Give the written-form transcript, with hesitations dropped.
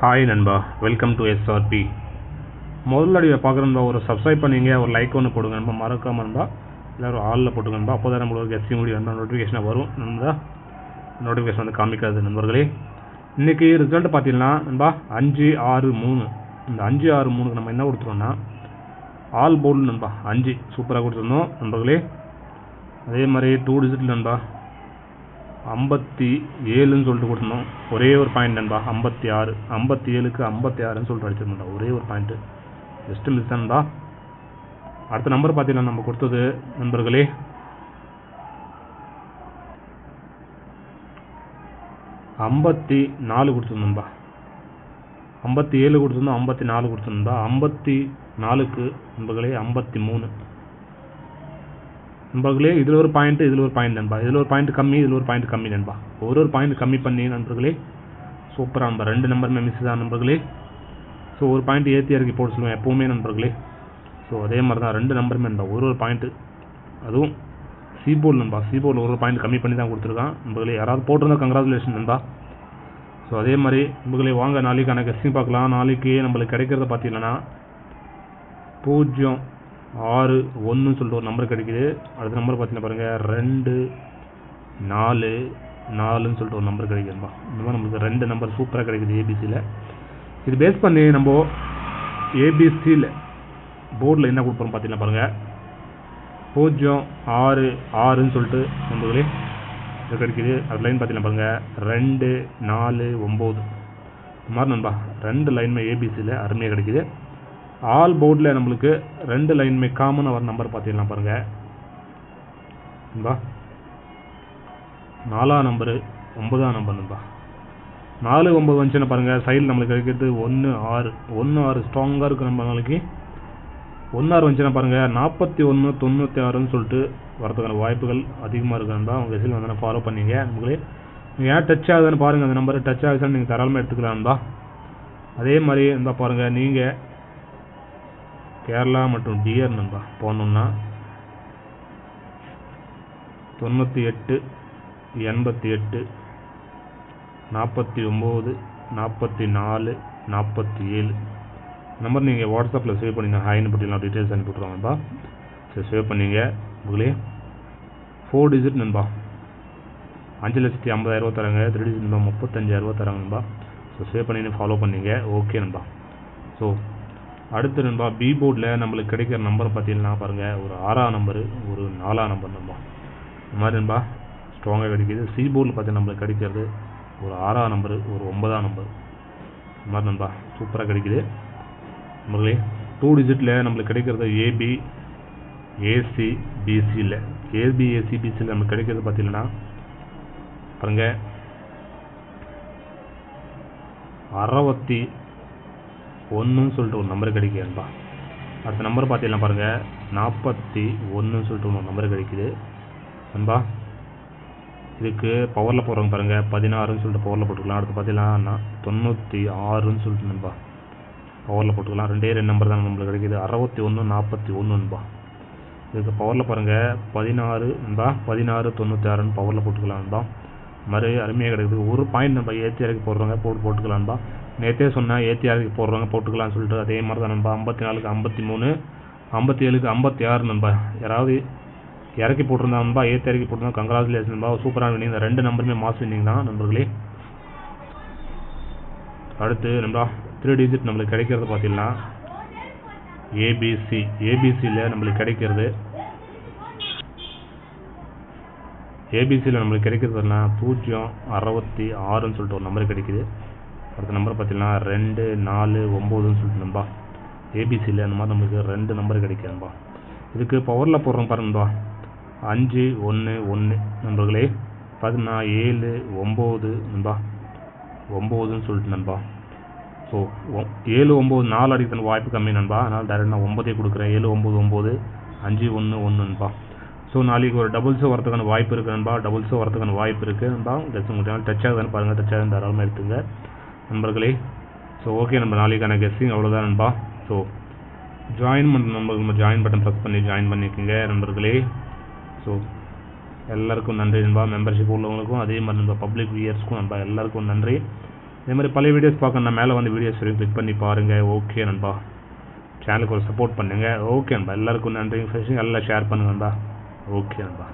Hi நண்பா, welcome to SRP. முதல்ல அடியை பார்க்குறேன்பா, ஒரு சப்ஸ்கிரைப் பண்ணிங்க, ஒரு லைக் ஒன்று போடுங்க நண்பா, மறக்காம நண்பா எல்லோரும் ஆளில் போட்டுங்க நண்பா. அப்போ தான் நம்மளுக்கு கெஸ்டிங் முடியும் நண்பா, நோட்டிஃபிகேஷனாக வரும் நண்பா. நோட்டிஃபிகேஷன் வந்து காமிக்காது நண்பர்களே. இன்றைக்கி ரிசல்ட் பார்த்தீங்கன்னா நண்பா 5-6-3. இந்த 5-6-3க்கு நம்ம என்ன கொடுத்துருவோம்னா ஆல் போர்டு நண்பா 5 சூப்பராக கொடுத்துருந்தோம் நண்பர்களே. அதே மாதிரி 2 டிஜிட் நண்பா 57ன்னு சொல்லிட்டு கொடுத்துருந்தோம். ஒரே ஒரு பாயிண்ட் நண்பா 56, 57க்கு 56ன்னு சொல்லிட்டு அடிச்சிருந்தோம்டா. ஒரே ஒரு பாயிண்ட்டு ஜஸ்ட்டு மிஸ் நண்பா. அடுத்த நம்பர் பார்த்தீங்கன்னா நம்ம கொடுத்தது நண்பர்களே 54 கொடுத்துருந்தோம் நண்பா. 57 கொடுத்துருந்தோம், 54 கொடுத்துருந்தா. 54க்கு நண்பர்களே 53 நண்பர்களே. இதில் ஒரு பாயிண்ட், இதில் ஒரு பாயிண்ட் நண்பா. இதில் ஒரு பாயிண்ட் கம்மி, இதில் ஒரு பாயிண்ட் கம்மி நண்பா. ஒரு பாயிண்ட் கம்மி பண்ணி நண்பர்களே சூப்பராக நண்பா. 2 நம்பருமே மிஸ் தான் நண்பர்களே. ஸோ ஒரு பாயிண்ட் ஏற்றி இறக்கி போட்டு சொல்லுவேன் எப்போவுமே நண்பர்களே. ஸோ அதே மாதிரி தான் 2 நம்பருமே நண்பா. ஒரு பாயிண்ட்டு, அதுவும் சிபோர்டு நண்பா. சிபோர்டில் ஒரு பாயிண்ட் கம்மி பண்ணி தான் கொடுத்துருக்கான் நண்பர்களே. யாராவது போட்டிருந்தா கங்க்ராச்சுலேஷன் நண்பா. ஸோ அதே மாதிரி நண்பர்களே வாங்க நாளைக்கான கெஸ்டிங் பார்க்கலாம். நாளைக்கு நம்மளுக்கு கிடைக்கிறத பார்த்தீங்கன்னா 0-6-1 சொல்லிட்டு ஒரு நம்பர் கிடைக்குது. அடுத்த நம்பர் பார்த்தீங்கன்னா பாருங்கள் 2-4-4ன்னு சொல்லிட்டு ஒரு நம்பர் கிடைக்குதுப்பா. இந்த மாதிரி நம்மளுக்கு 2 நம்பர் சூப்பராக கிடைக்குது ஏபிசியில். இது பேஸ் பண்ணி நம்ம ஏபிசியில் போர்டில் என்ன கொடுப்போம் பார்த்தீங்கன்னா பாருங்கள் 0-6-6ன்னு சொல்லிட்டு நண்பர்களே இது கிடைக்குது. அது லைன் பார்த்தீங்கன்னா பாருங்கள் 2-4-9 இந்த மாதிரி நண்பா 2 லைன்மே ஏபிசியில் அருமையாக கிடைக்குது. ஆல் போர்டில் நம்மளுக்கு 2 லைன்மே காமனாக வர நம்பர் பார்த்தீங்கன்னா பாருங்கள் நண்பா 4ஆம் நம்பரு 9ஆம் நம்பர் நண்பா. 4-9 வந்துச்சுன்னா பாருங்கள் சைடில் நம்மளுக்கு கிடைக்கிறது 1-6 ஸ்ட்ராங்காக இருக்குது நம்ம. நாளைக்கு 1-6 வந்துச்சுன்னா பாருங்கள் 41-96ன்னு சொல்லிட்டு வரதுக்கான வாய்ப்புகள் அதிகமாக இருக்குது நண்பா. உங்கள் எசில் வந்து ஃபாலோ பண்ணிங்க நம்மளே. நீங்கள் ஏன் டச் ஆகுதுன்னு பாருங்கள். அந்த நம்பர் டச் ஆகுதுன்னு நீங்கள் தாராளமாக எடுத்துக்கலாம் நண்பா. அதே மாதிரி நண்பா பாருங்கள், நீங்கள் கேரளா மற்றும் டிஆர் நண்பா போகணுன்னா 98-88 49 44 47 நம்பர் நீங்கள் வாட்ஸ்அப்பில் சேவ் பண்ணிங்க. ஹாய்னு போட்டிங்கன்னா டீட்டெயில்ஸ் அனுப்பி விட்ருவாங்க நண்பா. சரி சேவ் பண்ணிங்க உங்களே. 4 டிஜிட் நண்பா 5,50,000 தராங்க. 3 டிஜிட் நண்பா 35,000 தராங்க நண்பா. ஸோ சேவ் பண்ணி ஃபாலோ பண்ணிங்க. ஓகே நண்பா. ஸோ அடுத்து நண்பா பி போர்டில் நம்மளுக்கு கிடைக்கிற நம்பர் பார்த்தீங்கன்னா பாருங்கள் ஒரு 6ஆம் நம்பரு, ஒரு 4ஆம் நம்பர் நண்பா. இந்த மாதிரி நண்பா ஸ்ட்ராங்காக கிடைக்கிது. சி போர்டில் பார்த்தீங்கன்னா நம்மளுக்கு கிடைக்கிறது ஒரு 6ஆம் நம்பரு, ஒரு 9ஆம் நம்பர். இந்த மாதிரி நண்பா சூப்பராக கிடைக்குது நம்மளே. 2 டிஜிட்டில் நம்மளுக்கு கிடைக்கிறது ஏபி ஏசி பிசியில். ஏபி ஏசி பிசியில் நம்மளுக்கு கிடைக்கிறது பார்த்தீங்கன்னா பாருங்கள் 61ன்னு சொல்லிட்டு ஒரு நம்பர் கிடைக்குது நண்பா. அடுத்த நம்பர் பார்த்தீங்கன்னா பாருங்கள் 41ன்னு சொல்லிட்டு ஒரு நம்பர் கிடைக்குது நண்பா. இதுக்கு பவரில் போடுறவங்க பாருங்கள் 16ன்னு சொல்லிட்டு பவரில் போட்டுக்கலாம். அடுத்து பார்த்தீங்கன்னா 96ன்னு சொல்லிட்டு நண்பா பவரில் போட்டுக்கலாம். 2 நம்பர் தான் நம்மளுக்கு கிடைக்குது. 61-41 நண்பா. இதுக்கு பவரில் பாருங்கள் 16 நண்பா 16-96ன்னு பவரில் போட்டுக்கலாம் நண்பா. மாதிரி அருமையாக கிடைக்குது. ஒரு பாயிண்ட் நம்ம ஏற்றி இறக்கி போடுறவங்க போட்டுக்கலாம் நண்பா. நேற்றே சொன்னால் ஏற்றி இறக்கி போடுறவங்க போட்டுக்கலாம்னு சொல்லிட்டு அதே மாதிரி தான் நண்பா. 54க்கு 53, 57க்கு 56 நண்பா. யாராவது இறக்கி போட்டிருந்தா நண்பா, ஏற்றி இறக்கி போட்டிருந்தா கங்க்ராச்சுலேஷன் நண்பா. சூப்பரான வினிங். இந்த 2 நம்பருமே மாஸ் வினிங் தான் நண்பர்களே. அடுத்து நண்பா 3 டிஜிட் நம்மளுக்கு கிடைக்கிறது பார்த்தீங்கன்னா ஏபிசி. ஏபிசியில் நம்மளுக்கு கிடைக்கிறது நம்மளுக்கு கிடைக்கிறதுனா 0-66ன்னு சொல்லிட்டு ஒரு நம்பர் கிடைக்குது. அடுத்த நம்பர் பார்த்தீங்கன்னா 2-4-9ன்னு சொல்லிட்டு நண்பா. ஏபிசியில் அந்த மாதிரி நம்மளுக்கு 2 நம்பர் கிடைக்குது நண்பா. இதுக்கு பவரில் போடுறோம் பாருங்க நண்பா 5-1-1 நண்பர்களே. பார்த்தீங்கன்னா 7-9 நண்பா 9ன்னு சொல்லிட்டு நண்பா. ஸோ 7-9 4 அடிக்கிற வாய்ப்பு கம்மி நண்பா. அதனால் டேரெக்டாக நான் 9 கொடுக்குறேன். 7-9-9 5-1-1 நண்பா. ஸோ நாளைக்கு ஒரு டபுள்ஸோ வரதுக்கான வாய்ப்பு இருக்குது நண்பா. டபுள்ஸோ வரதுக்கான வாய்ப்பு இருக்குது நண்பா. உங்களுக்கு டச் ஆகுதுன்னு பாருங்கள். டச் ஆகுதுன்னு தாராளமாக எடுத்துங்க நண்பர்களே. ஸோ ஓகே நண்பா, நாளைக்கான கெஸ்டிங் அவ்வளோதான் நண்பா. ஸோ ஜாயின் பண்ணுற நண்பர்கள் ஜாயின் பட்டன் ப்ரெஸ் பண்ணி ஜாயின் பண்ணிக்கோங்க நண்பர்களே. ஸோ எல்லாருக்கும் நன்றி நண்பா. மெம்பர்ஷிப் உள்ளவங்களுக்கும் அதே மாதிரி நண்பா பப்ளிக் வியர்ஸ்க்கும் நண்பா எல்லாருக்கும் நன்றி. இதே மாதிரி பழைய வீடியோஸ் பார்க்கணும் மேலே வந்து வீடியோஸ் வரையும் கிளிக் பண்ணி பாருங்கள். ஓகே நண்பா, சேனலுக்கு ஒரு சப்போர்ட் பண்ணுங்கள். ஓகே நண்பா, எல்லாருக்கும் நன்றி. எல்லாம் ஷேர் பண்ணுங்க நண்பா. ஓகே நண்பா.